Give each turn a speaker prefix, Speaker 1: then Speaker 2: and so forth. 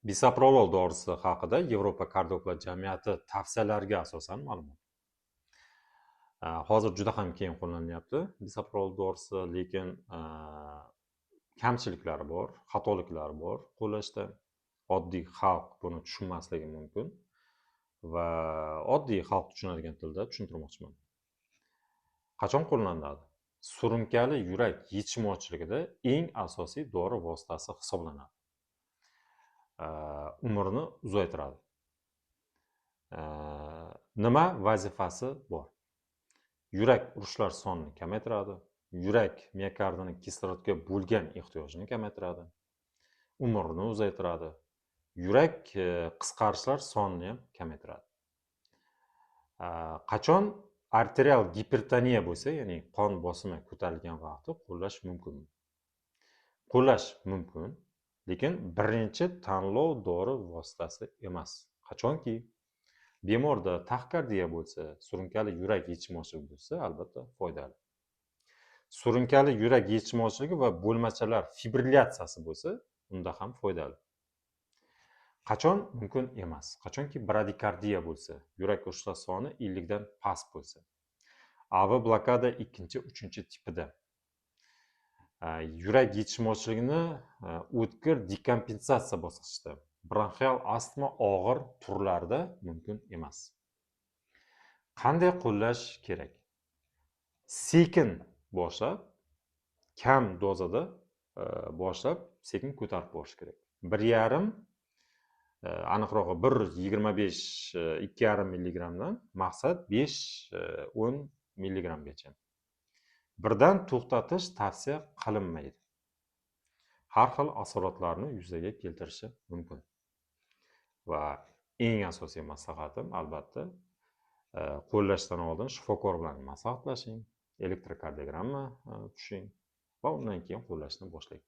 Speaker 1: Bisoprolol dorisi haqida Yevropa kardiologlar jamiyati tavsiyalariga asosan ma'lumot. Hozir juda ham keng qo'llanyapti bisoprolol dorisi, lekin kamchiliklari bor, xatoliklari bor qo'llashda. Oddiy xalq buni tushunmasligi mumkin va oddiy xalq tushunadigan tilda tushuntirmoqchiman. Qachon qo'llaniladi? Surunkali yurak yetishmovchiligida eng asosiy dori vositasi hisoblanadi. Umrni uzaytiradi. Nima vazifasi bor? Yurak urishlar sonini kamaytiradi, yurak miokardini kislorodga bo'lgan ehtiyojini kamaytiradi, umrni uzaytiradi, yurak qisqarishlar sonini ham kamaytiradi. Qachon arterial gipertoniya bo'lsa, ya'ni qon bosimi ko'tarilgan vaqtda qo'llash mumkin. Qo'llash mumkin, lekin birinchi tanlov dori vositasi emas. Qachonki bemorda taxikardiya bo'lsa, surunkali yurak yetishmovchiligi bo'lsa, albatta foydali. Surunkali yurak yetishmovchiligi va bo'lmachalar fibrilyatsiyasi bo'lsa, unda ham foydali. Qachon mumkin emas? Qachonki bradikardiya bo'lsa, yurak urishlar soni 50 dan past bo'lsa. AV blokada 2-3 tipida. Yurak yetishmovchiligini o'tkir dekompensatsiya bosqichida, bronxial astma og'ir turlarida mumkin emas. Qanday qo'llash kerak? Sekin boshlab, kam dozada boshlab, sekin ko'tarib borish kerak. 1,5 aniqrog'i 1,25-2,5 milligramdan maqsad 5-10 milligramgacha. Birdan to'xtatish tavsiya qilinmaydi. Har xil asoratlarni yuzaga keltirishi mumkin. Va eng asosiy maslahatim albatta qo'llashdan oldin shifokor bilan maslahatlashing, elektrokardiogramma tushing va undan keyin qo'llashni boshlang.